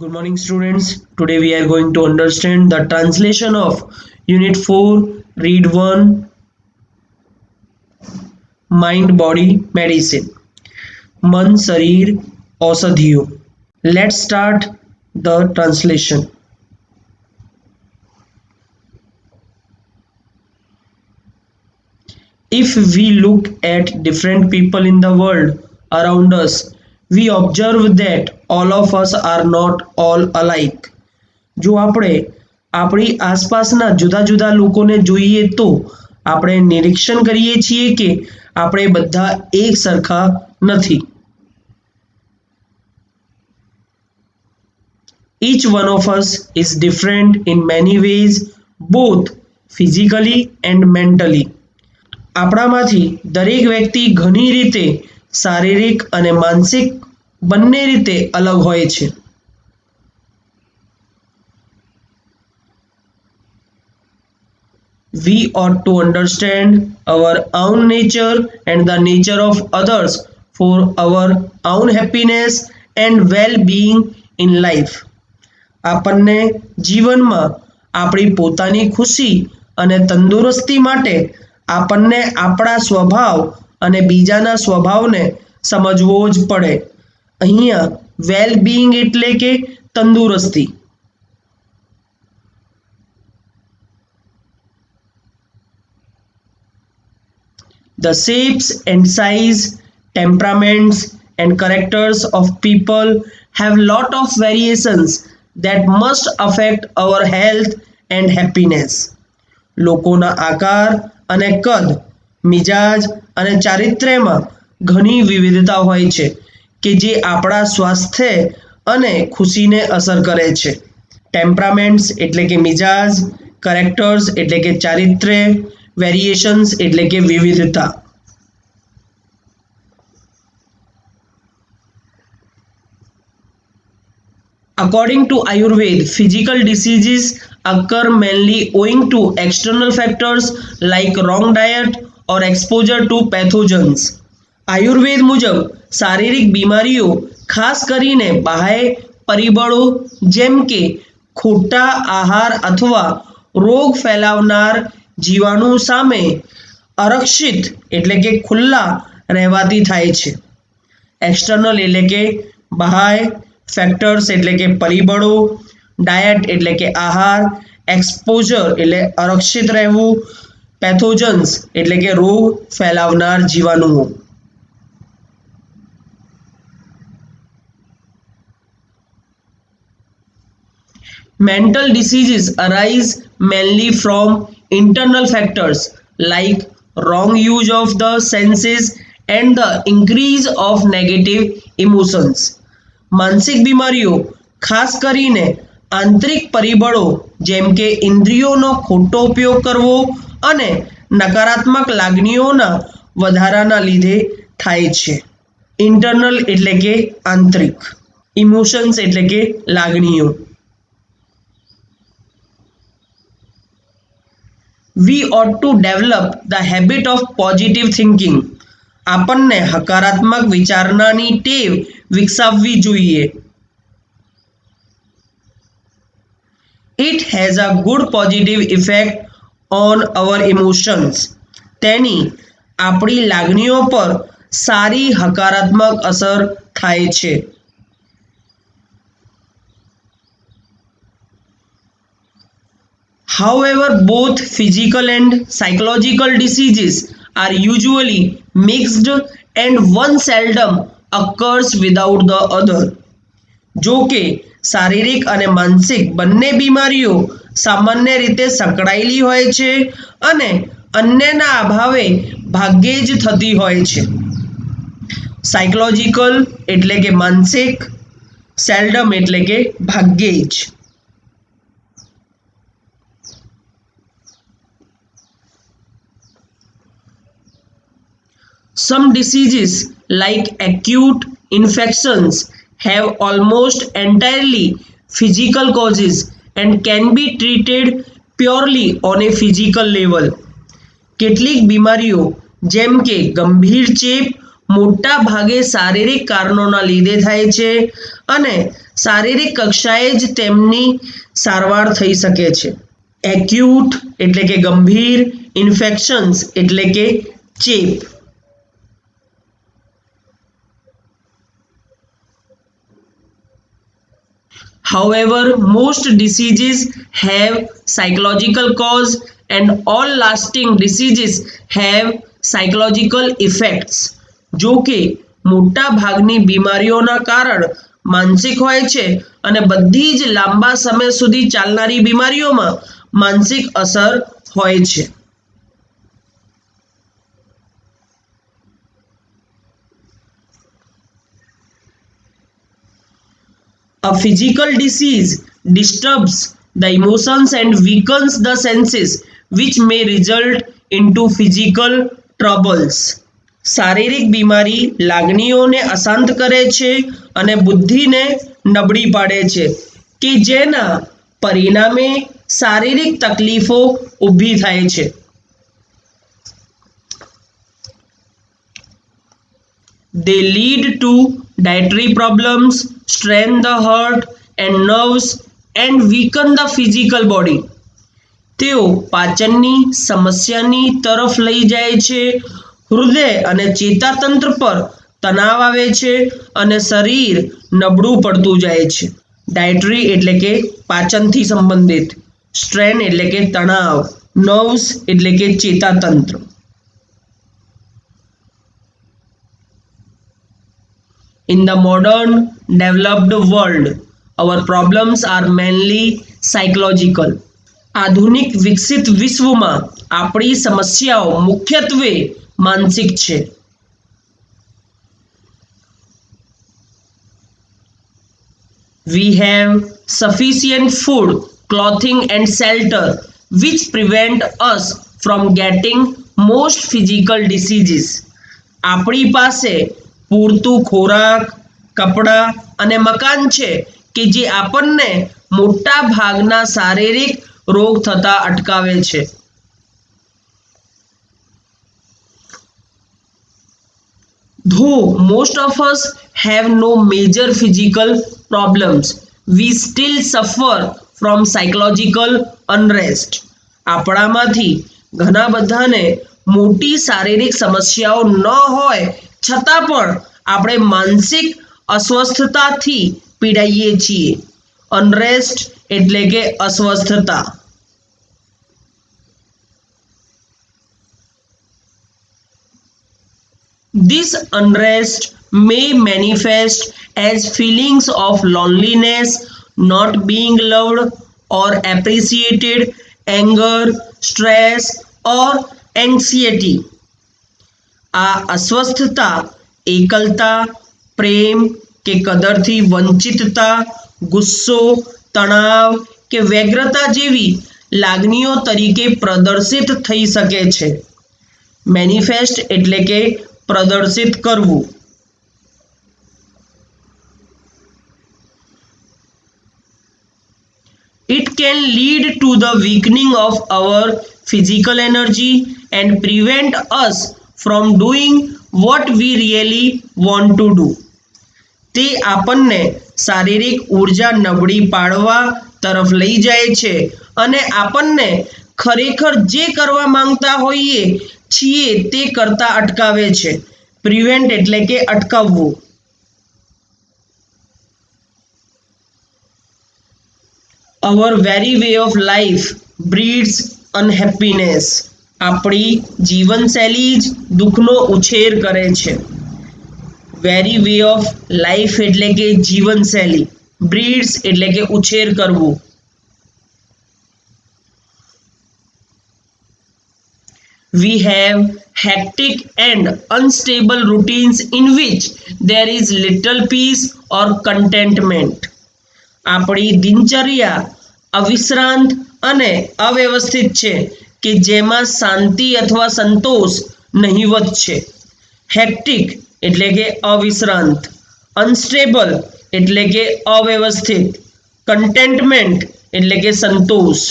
Good morning, students. Today we are going to understand the translation of Unit 4, Read 1, Mind Body Medicine. Man Sarir Ausadhiyo. Let's start the translation. If we look at different people in the world around us, we observe that all of us are not all alike. જો આપણે આપણી આસપાસના જુદા જુદા લોકોને જોઈએ તો આપણે નિરીક્ષણ કરીએ છીએ કે આપણે બધા એક સરખા નથી. Each one of us is different in many ways, both physically and mentally. આપણામાંથી દરેક વ્યક્તિ ઘણી રીતે શારીરિક અને માનસિક બંને રીતે અલગ હોય છે. We ought to understand our own nature and the nature of others for our own happiness and well-being in life. આપણને જીવનમાં આપણી પોતાની ખુશી અને તંદુરસ્તી માટે આપણને આપણા સ્વભાવ અને બીજાના સ્વભાવને સમજવો જ પડે. અહીંયા વેલ-બીઇંગ એટલે કે તંદુરસ્તી. The shapes and size, temperaments and characters of people have lot of variations that must affect our health and happiness. લોકોના આકાર અને કદ, મિજાજ અને ચારિત્ર્યમાં ઘણી વિવિધતા હોય છે કે જે આપણા સ્વાસ્થ્ય અને ખુશીને અસર કરે છે. ટેમ્પરામેન્ટ્સ એટલે કે મિજાજ, કરેક્ટર્સ એટલે કે ચારિત્ર્ય, વેરિએશન્સ એટલે કે વિવિધતા. According to Ayurveda, physical diseases occur mainly owing to external factors like wrong diet or exposure to pathogens. Ayurveda મુજબ શારીરિક બીમારીઓ ખાસ કરીને બાહ્ય પરિબળો જેમ કે ખોટા આહાર અથવા રોગ ફેલાવનાર જીવાણુ સામે અરક્ષિત એટલે કે ખુલ્લા રહેવાથી થાય છે. એક્સટર્નલ એટલે કે બાહ્ય, ફેક્ટર્સ એટલે કે પરિબળો, ડાયટ એટલે કે આહાર, એક્સપોઝર એટલે અરક્ષિત રહેવું, પેથોજન્સ એટલે કે રોગ ફેલાવનાર જીવાણુઓ. Mental diseases arise mainly from internal factors like wrong use of the senses and the increase of negative emotions. માનસિક બીમારીઓ ખાસ કરીને આંતરિક પરિબળો જેમ કે ઇન્દ્રિયોનો ખોટો ઉપયોગ કરવો અને નકારાત્મક લાગણીઓના વધારાના લીધે થાય છે. ઇન્ટરનલ એટલે કે આંતરિક, ઇમોશન્સ એટલે કે લાગણીઓ. We ought to develop the habit of positive thinking. આપણને હકારાત્મક વિચારણાની ટેવ વિકસાવવી જોઈએ. It has a good positive effect on our emotions. તેની આપણી લાગણીઓ પર સારી હકારાત્મક અસર થાય છે. However, both physical and psychological diseases are usually mixed and one seldom occurs without the other. જો કે શારીરિક અને માનસિક બંને બીમારીઓ સામાન્ય રીતે સંકળાયેલી હોય છે અને અન્યના અભાવે ભાગ્યે જ થતી હોય છે. સાયકોલોજીકલ એટલે કે માનસિક, સેલ્ડમ એટલે કે ભાગ્યે જ. Some diseases like acute infections have almost entirely physical causes and can be treated purely on a physical level. કેટલીક બીમારીઓ જેમ કે ગંભીર ચેપ મોટા ભાગે શારીરિક કારણોના લીધે થાય છે અને શારીરિક કક્ષાએ જ તેમની સારવાર થઈ શકે છે. એક્યુટ એટલે કે ગંભીર, ઇન્ફેક્શન્સ એટલે કે ચેપ. However, most diseases have psychological cause and all lasting diseases have psychological effects. જો કે મોટા ભાગની બીમારીઓના કારણ માનસિક હોય છે અને બધી જ લાંબા સમય સુધી ચાલનારી બીમારીઓમાં માનસિક અસર હોય છે. A physical disease disturbs the emotions and weakens the senses, which may result into physical troubles. શારીરિક બીમારી લાગણીઓને અશાંત કરે છે અને બુદ્ધિને નબળી પાડે છે કે જેના પરિણામે શારીરિક તકલીફો ઊભી થાય છે. They lead to dietary problems, strain the heart and nerves and weaken the physical body. તેઓ પાચનની સમસ્યાની તરફ લઈ જાય છે, હૃદય અને ચેતાતંત્ર પર તણાવ આવે છે અને શરીર નબળું પડતું જાય છે. ડાયટરી એટલે કે પાચનથી સંબંધિત, સ્ટ્રેન એટલે કે તણાવ, નર્વ્સ એટલે કે ચેતાતંત્ર. In the modern developed world, our problems are mainly psychological. આધુનિક વિકસિત વિશ્વમાં આપણી સમસ્યાઓ મુખ્યત્વે માનસિક છે. We have sufficient food, clothing and shelter which prevent us from getting most physical diseases. આપણી પાસે પૂરતું ખોરાક, કપડાં અને મકાન છે કે જે આપણને મોટા ભાગના શારીરિક રોગ થતા અટકાવે છે. Though most of us have no major physical problems, we still suffer from psychological unrest. આપણામાંથી ઘણા બધાને મોટી શારીરિક સમસ્યાઓ ન હોય છતાં પણ આપણે માનસિક અસ્વસ્થતાથી પીડાઈએ છીએ. અનરેસ્ટ એટલે કે અસ્વસ્થતા. This unrest may manifest as feelings of loneliness, not being loved or appreciated, anger, stress or anxiety. આ અસ્વસ્થતા એકલતા, પ્રેમ કે કદરથી વંચિતતા, ગુસ્સો, તણાવ કે વ્યગ્રતા જેવી લાગણીઓ તરીકે પ્રદર્શિત થઈ શકે છે. મેનિફેસ્ટ એટલે કે પ્રદર્શિત કરવું. It can lead to the weakening of our physical energy and prevent us from doing what we really want to do. તે આપણને શારીરિક ઊર્જા નબળી પાડવા તરફ લઈ જાય છે અને આપણને ખરેખર જે કરવા માંગતા હોઈએ છીએ તે કરતા અટકાવે છે. પ્રિવેન્ટ એટલે કે અટકાવવું. Our very way of life breeds unhappiness. આપણી જીવનશૈલી જ દુઃખનો ઉછેર કરે છે. વેરી વે ઓફ લાઈફ એટલે કે જીવનશૈલી, બ્રીડ્સ એટલે કે ઉછેર કરવું. We have hectic and unstable routines in which there is little peace or contentment. આપણી દિનચર્યા અવિશ્રાંત અને અવ્યવસ્થિત છે કે જેમાં શાંતિ અથવા સંતોષ નહિવત છે. હેક્ટિક એટલે કે અવિશ્રાંત, અનસ્ટેબલ એટલે કે અવ્યવસ્થિત, કન્ટેન્ટમેન્ટ એટલે કે સંતોષ.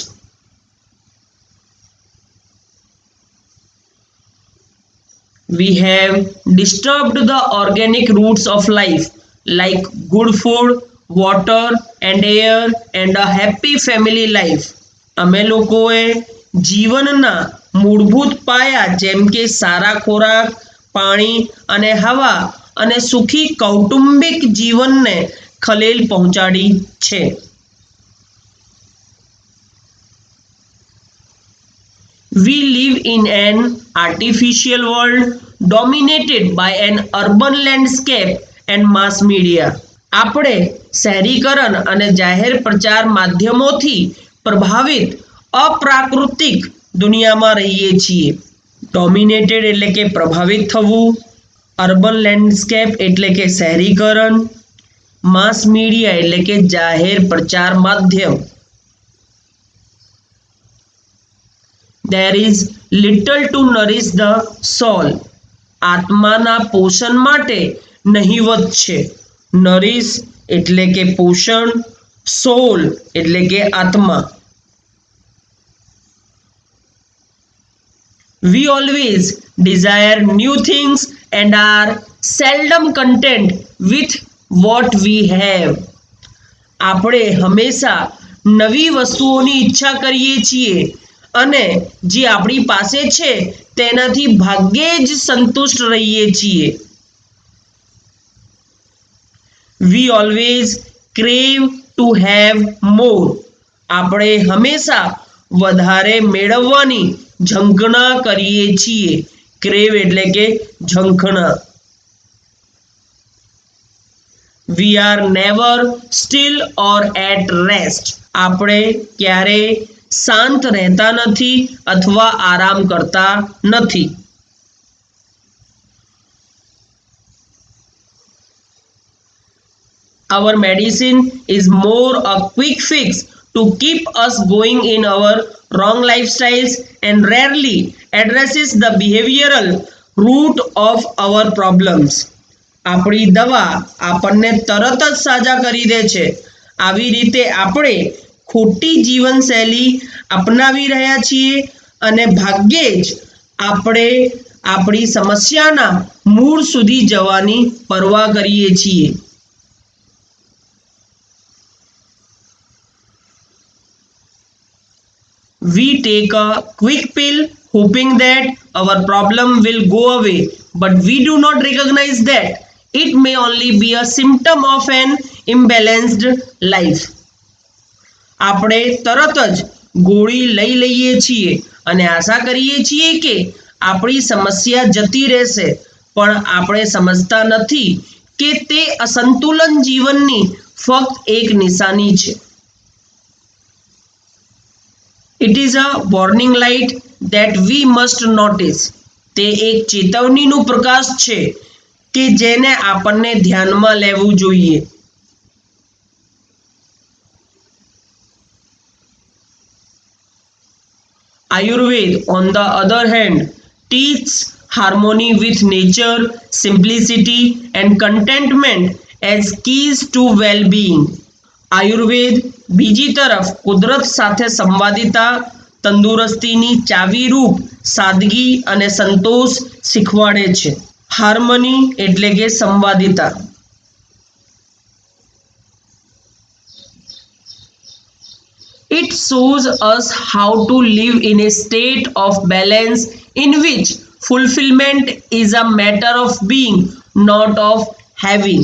We have disturbed the organic roots of life like good food, water and air and a happy family life. અમે લોકોએ જીવનના મૂળભૂત પાયા જેમ કે સારા ખોરાક, પાણી અને હવા અને સુખી કૌટુંબિક જીવનને ખલેલ પહોંચાડી છે. We live in an artificial world dominated by an urban landscape and mass media. આપણે શહેરીકરણ અને જાહેર પ્રચાર માધ્યમોથી પ્રભાવિત અપ્રાકૃતિક દુનિયામાં રહીએ છીએ. ડોમિનેટેડ એટલે કે પ્રભાવિત થવું, અર્બન લેન્ડસ્કેપ એટલે કે શહેરીકરણ, માસ મીડિયા એટલે કે જાહેર પ્રચાર માધ્યમ. There is little to nourish the soul. આત્માના પોષણ માટે નહિવત છે. નરિશ એટલે કે પોષણ, સોલ એટલે કે આત્મા. We always desire new things and are seldom content with what we have. આપણે હંમેશા નવી વસ્તુઓની ઈચ્છા કરીએ છીએ અને જે આપણી પાસે છે તેનાથી ભાગ્યે જ સંતુષ્ટ રહીએ છીએ. We always crave to have more. આપણે હંમેશા વધારે મેળવવાની ઝંખના કરીએ છીએ. ક્રેવ એટલે કે ઝંખના. We are never still or at rest. આપણે ક્યારે શાંત રહેતા નથી અથવા આરામ કરતા નથી. Our medicine is more a quick fix to keep us going in our wrong lifestyles and rarely addresses the behavioral root of our problems. આપણી દવા આપણને તરત જ સાજા કરી દે છે. આવી રીતે આપણે ખોટી જીવનશૈલી અપનાવી રહ્યા છીએ અને ભાગ્યે જ આપણે આપણી સમસ્યાના મૂળ સુધી જવાની પરવા કરીએ છીએ. We take a quick pill hoping that our problem will go away, but we do not recognize that it may only be a symptom of an imbalanced life. આપણે તરત જ ગોળી લઈ લઈએ છીએ અને આશા કરીએ છીએ કે આપણી સમસ્યા જતી રહેશે, પણ આપણે સમજતા નથી કે તે અસંતુલન જીવનની ફક્ત એક નિશાની છે. It is a warning light that we must notice. તે એક ચેતવણીનું પ્રકાશ છે કે જેને આપણને ધ્યાનમાં લેવું જોઈએ. Ayurveda, on the other hand, teaches harmony with nature, simplicity, and contentment as keys to well-being. Ayurveda બીજી તરફ કુદરત સાથે સંવાદિતા, તંદુરસ્તીની ચાવીરૂપ સાદગી અને સંતોષ શીખવાડે છે. હાર્મની એટલે કે સંવાદિતા. It shows us how to live in a state of balance in which fulfillment is a matter of being, not of having.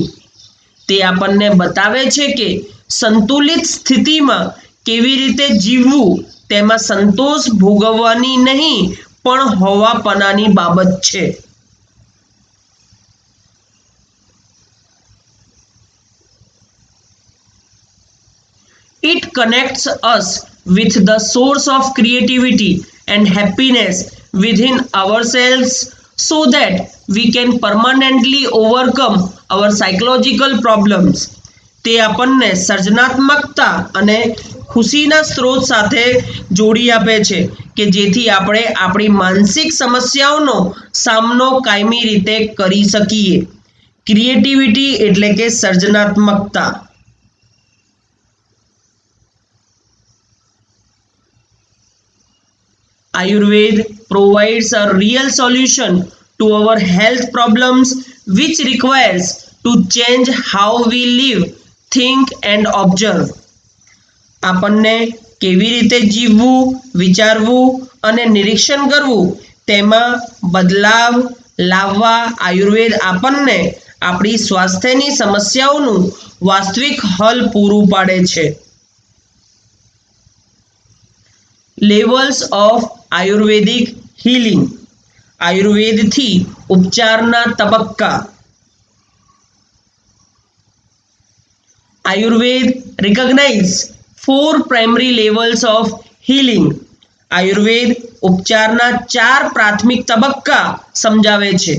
તે આપણને બતાવે છે કે સંતુલિત સ્થિતિમાં કેવી રીતે જીવવું તેમાં સંતોષ ભોગવવાની નહીં પણ હોવાપનાની બાબત છે. It connects us with the source of creativity and happiness within ourselves so that we can permanently overcome our psychological problems. તે આપણને સર્જનાત્મકતા અને ખુશીના સ્ત્રોત સાથે જોડી આપે છે કે જેથી આપણે આપણી માનસિક સમસ્યાઓનો સામનો કાયમી રીતે કરી શકીએ. ક્રિએટિવિટી એટલે કે સર્જનાત્મકતા. Ayurveda provides a real solution to our health problems which requires to change how we live think and observe. આપણને કેવી રીતે જીવવું, વિચારવું અને નિરીક્ષણ કરવું તેમાં બદલાવ લાવવા આયુર્વેદ આપણને આપણી સ્વાસ્થ્યની સમસ્યાઓનું વાસ્તવિક હલ પૂરું પાડે છે. Levels of ayurvedic healing. આયુર્વેદથી ઉપચારના તબક્કા. Ayurveda recognize 4 primary levels of healing. Ayurveda ઉપચારના 4 પ્રાથમિક તબક્કા સમજાવે છે.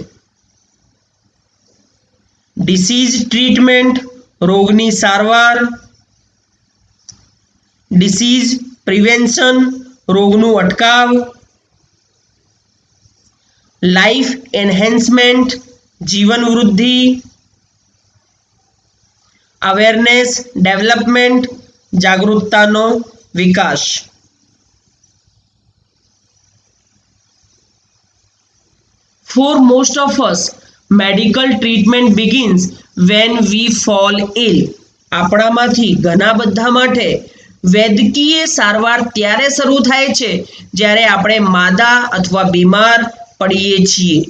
ડિસીઝ ટ્રીટમેન્ટ, રોગની સારવાર. ડિસીઝ પ્રિવેન્શન, રોગનું અટકાવ. લાઈફ એન્હેન્સમેન્ટ, જીવન વૃદ્ધિ. અવેરનેસ ડેવલપમેન્ટ, જાગૃતતાનો વિકાસ. For most of us, medical treatment begins when we fall ill. આપણામાંથી ઘણા બધા માટે વૈદ્યકીય સારવાર ત્યારે શરૂ થાય છે જ્યારે આપણે માદા અથવા બીમાર પડીએ છીએ.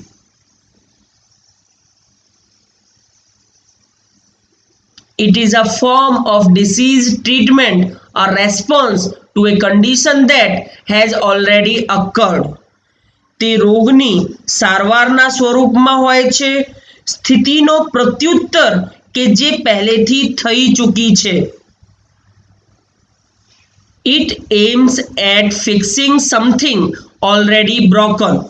It is a form of disease treatment or response to a condition that has already occurred. તે રોગની સારવારના સ્વરૂપમાં હોય છે, સ્થિતિનો પ્રત્યુત્તર કે જે પહેલેથી થઈ ચૂકી છે. It aims at fixing something already broken.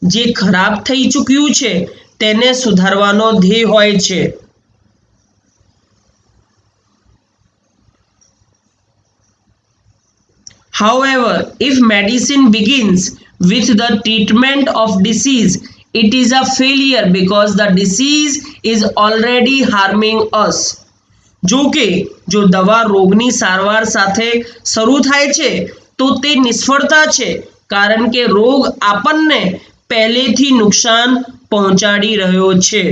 જે ખરાબ થઈ ચૂક્યું છે તેને સુધારવાનો ધ્યેય હોય છે. However, if medicine begins with the treatment of disease, it is a failure because the disease is already harming us. જો કે જો દવા રોગની સારવાર સાથે શરૂ થાય છે તો તે નિષ્ફળતા છે કારણ કે રોગ આપણને પહેલેથી નુકસાન પહોંચાડી રહ્યો છે.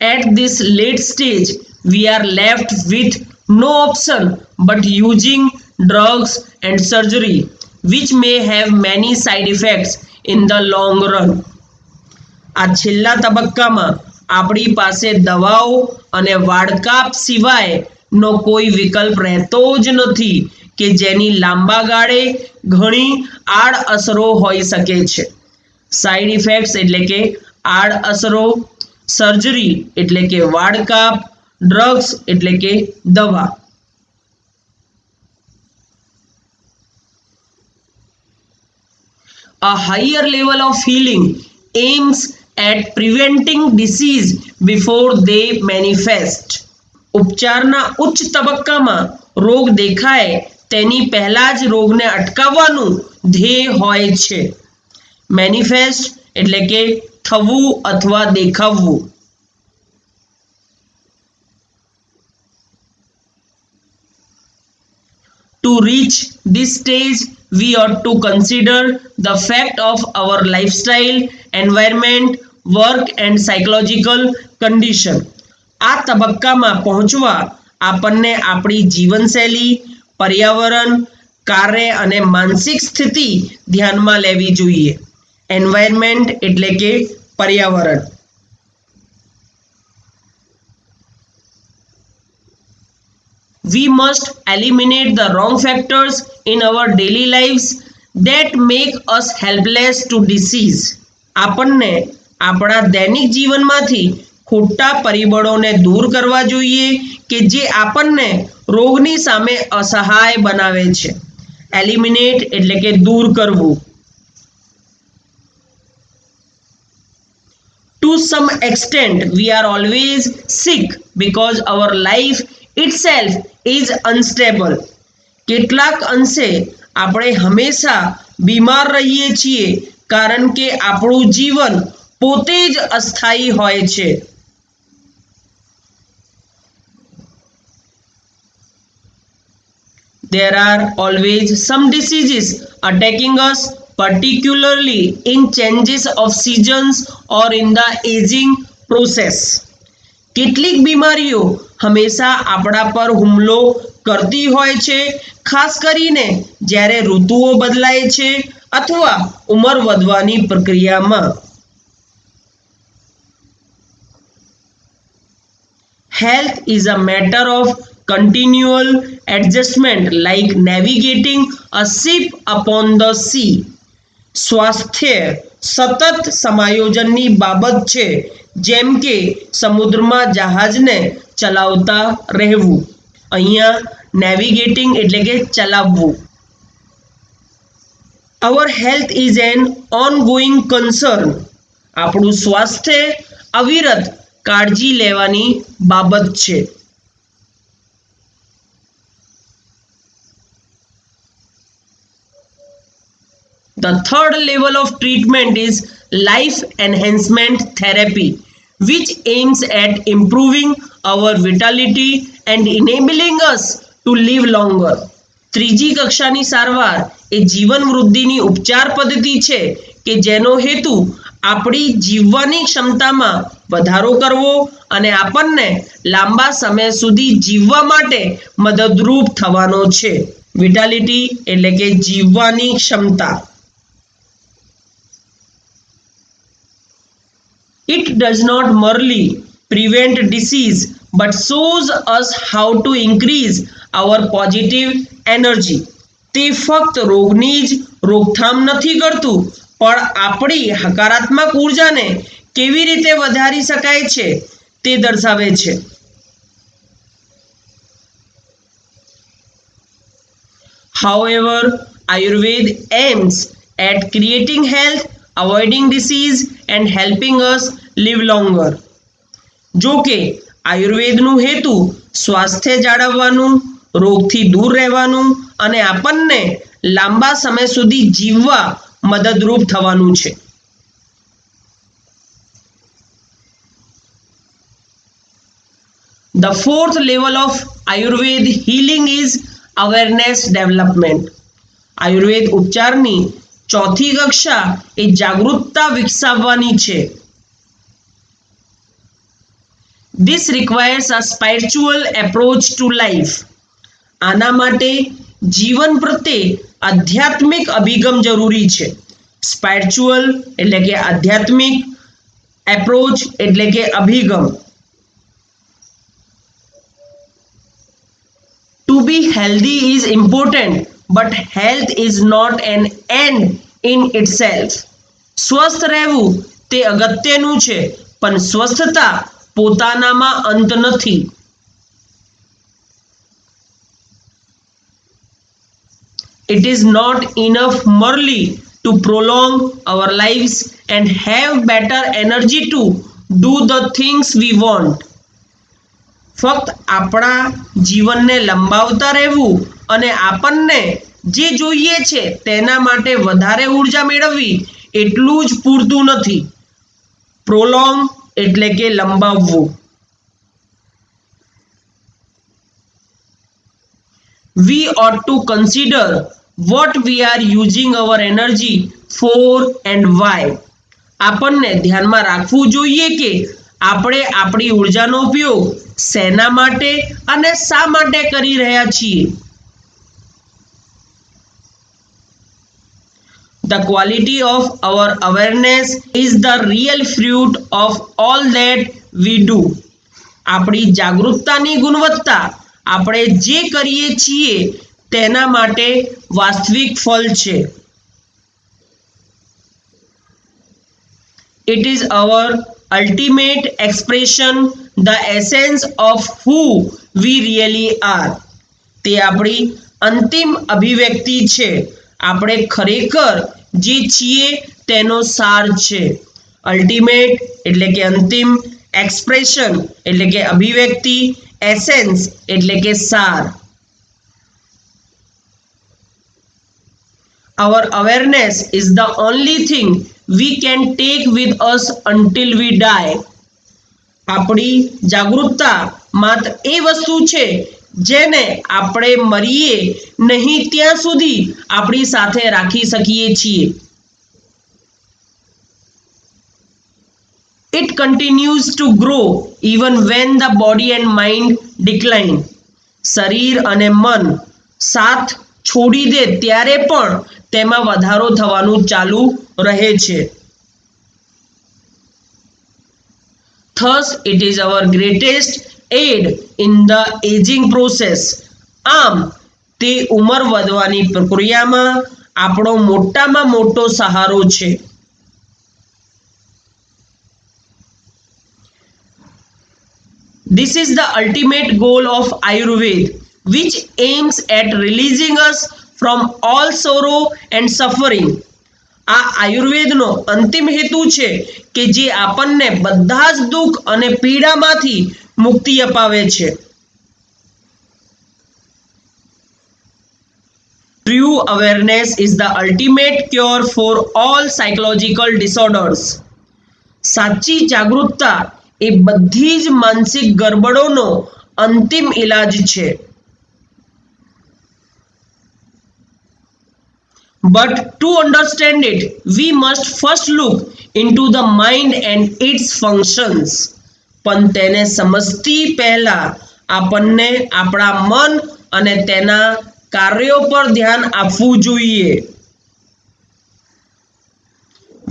At this late stage, we are left with no option but using drugs and surgery, which may have many side effects in the long run. આ છેલ્લા તબક્કામાં આપણી પાસે દવાઓ અને વાડકાપ સિવાયનો કોઈ વિકલ્પ રહેતો જ નથી કે જેની લાંબા ગાળે ઘણી આડઅસરો હોઈ શકે છે. સાઇડ ઇફેક્ટ્સ એટલે કે આડઅસરો, સર્જરી એટલે કે વાડકાપ, ડ્રગ્સ એટલે કે દવા. A higher level of healing aims at preventing disease before they manifest. ઉપચારના ઉચ્ચ તબક્કામાં રોગ દેખાય તેની પહેલા જ રોગને અટકાવવાનું ધ્યેય હોય છે. મેનિફેસ્ટ એટલે કે થવું અથવા દેખાવવું. To reach this stage, we ought to consider the fact of our lifestyle, environment, work and psychological condition. આ તબક્કામાં પહોંચવા આપણને આપણી જીવનશૈલી, પર્યાવરણ, કાર્ય અને માનસિક સ્થિતિ ધ્યાનમાં લેવી જોઈએ. એન્વાયરમેન્ટ એટલે કે પર્યાવરણ. We must eliminate the wrong factors in our daily lives that make us helpless to disease. આપણને આપણા દૈનિક જીવનમાંથી ખોટા પરિબળોને દૂર કરવા જોઈએ કે જે આપણને રોગની સામે અસહાય બનાવે છે. એલિમિનેટ એટલે કે દૂર કરવું. To some extent, we are always sick because our life itself is unstable. કેટલાક અંશે આપણે હંમેશા બીમાર રહીએ છીએ કારણ કે આપણું જીવન પોતે જ અસ્થાયી હોય છે. There are always some diseases attacking us particularly in changes of seasons or in the aging process. કેટલીક બીમારીઓ હંમેશા આપણા પર હુમલો કરતી હોય છે, ખાસ કરીને જ્યારે ઋતુઓ બદલાય છે અથવા ઉંમર વધવાની પ્રક્રિયામાં. Health is a matter of continual adjustment like navigating a ship upon the sea. સ્વાસ્થ્ય સતત સમાયોજનની બાબત છે, જેમ કે સમુદ્રમાં જહાજને ચલાવતા રહેવું. અહીંયા નેવિગેટિંગ એટલે કે ચલાવવું. Our health is an ongoing concern. આપણું સ્વાસ્થ્ય અવિરત કાળજી લેવાની બાબત છે. The third level of treatment is life enhancement therapy, which aims at improving our vitality and enabling us to live longer. ત્રીજી કક્ષાની સારવાર એ જીવન વૃદ્ધિની ઉપચાર પદ્ધતિ છે કે જેનો હેતુ આપણી જીવવાની ક્ષમતામાં વધારો કરવો અને આપણને લાંબા સમય સુધી જીવવા માટે મદદરૂપ થવાનો છે. વિટાલિટી એટલે કે જીવવાની ક્ષમતા. It does not merely prevent disease but shows us how to increase our positive energy. તે ફક્ત રોગની જ રોકથામ નથી કરતું, પણ આપણી હકારાત્મક ઉર્જાને કેવી રીતે વધારી શકાય છે તે દર્શાવે છે. However, Ayurveda aims at creating health, avoiding disease and helping us live longer. જો કે આયુર્વેદનું હેતુ સ્વાસ્થ્ય જાળવવાનું, રોગથી દૂર રહેવાનું અને આપણને લાંબા સમય સુધી જીવવા મદદરૂપ થવાનું છે. The fourth level of Ayurveda healing is awareness development. Ayurveda ઉપચારની ચોથી કક્ષા એ જાગૃતતા વિકસાવવાની છે. This requires a spiritual approach to life. આના માટે જીવન પ્રત્યે આધ્યાત્મિક અભિગમ જરૂરી છે. સ્પિરિચ્યુઅલ એટલે કે આધ્યાત્મિક, એપ્રોચ એટલે કે અભિગમ. To be healthy is important, but health is not an end in itself. સ્વસ્થ રહેવું તે અગત્યનું છે, પણ સ્વસ્થતા પોતાનામાં અંત નથી. It is not enough merely to prolong our lives and have better energy to do the things we want. ફક્ત આપણા જીવનને લંબાવતા રહેવું અને આપણને જે જોઈએ છે તેના માટે વધારે ઉર્જા મેળવવી એટલું જ પૂરતું નથી. પ્રોલોંગ એટલે કે લંબાવવું. We ought to consider what we are using our energy for and why. આપણને ધ્યાનમાં રાખવું જોઈએ કે આપણે આપણી ઉર્જાનો ઉપયોગ શેના માટે અને શા માટે કરી રહ્યા છીએ. The quality of our awareness is the real fruit of all that we do. આપણી જાગૃતતાની ગુણવત્તા આપણે જે કરીએ છીએ તેના માટે વાસ્તવિક ફળ છે. It is our ultimate expression, the essence of who we really are. તે આપણી અંતિમ અભિવ્યક્તિ છે. આપણે ખરેખર જે છીએ તેનો સાર છે. અલ્ટિમેટ એટલે કે અંતિમ, એક્સપ્રેશન એટલે કે અભિવ્યક્તિ, એસેન્સ એટલે કે સાર. Our awareness is the only thing we can take with us until we die. આપણી જાગૃતતા માત્ર એ વસ્તુ છે જેને આપણે મરીએ નહીં ત્યાં સુધી આપણી સાથે રાખી શકીએ છીએ. It continues to grow even when the body and mind decline. શરીર અને મન સાથ છોડી દે ત્યારે પણ તેમાં વધારો થવાનું ચાલુ રહે છે. Thus, it is our greatest aid in the aging process. આમ તે ઉંમર વધવાની પ્રક્રિયામાં આપણો મોટામાં મોટો સહારો છે. This is the ultimate goal of Ayurveda, which aims at releasing us from all sorrow and suffering. આ આયુર્વેદનો અંતિમ હેતુ છે કે જે આપણને બધા જ દુઃખ અને પીડામાંથી મુક્તિ અપાવે છે. True awareness is the ultimate cure for all psychological disorders. સાચી જાગૃતતા એ બધી જ માનસિક ગરબડોનો અંતિમ ઇલાજ છે. But to understand it, we must first look into the mind and its functions. પણ તેને સમજતી પહેલા આપણને આપણા મન અને તેના કાર્યો પર ધ્યાન આપવું જોઈએ.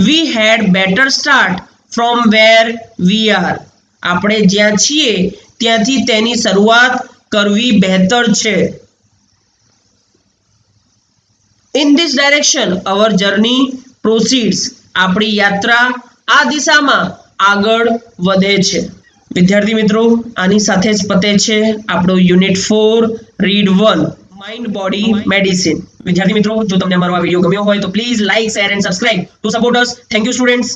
We had better start from where we are. આપણે જ્યાં છીએ ત્યાંથી તેની શરૂઆત કરવી બહેતર છે. In this direction, our journey proceeds. આપણી યાત્રા આ દિશામાં આગળ વધે છે. વિદ્યાર્થી મિત્રો, આની સાથે જ પતે છે આપણો unit 4 read 1 mind body medicine. વિદ્યાર્થી મિત્રો, જો તમને અમારો આ વિડીયો ગમ્યો હોય તો please like, share and subscribe to support us. Thank you students.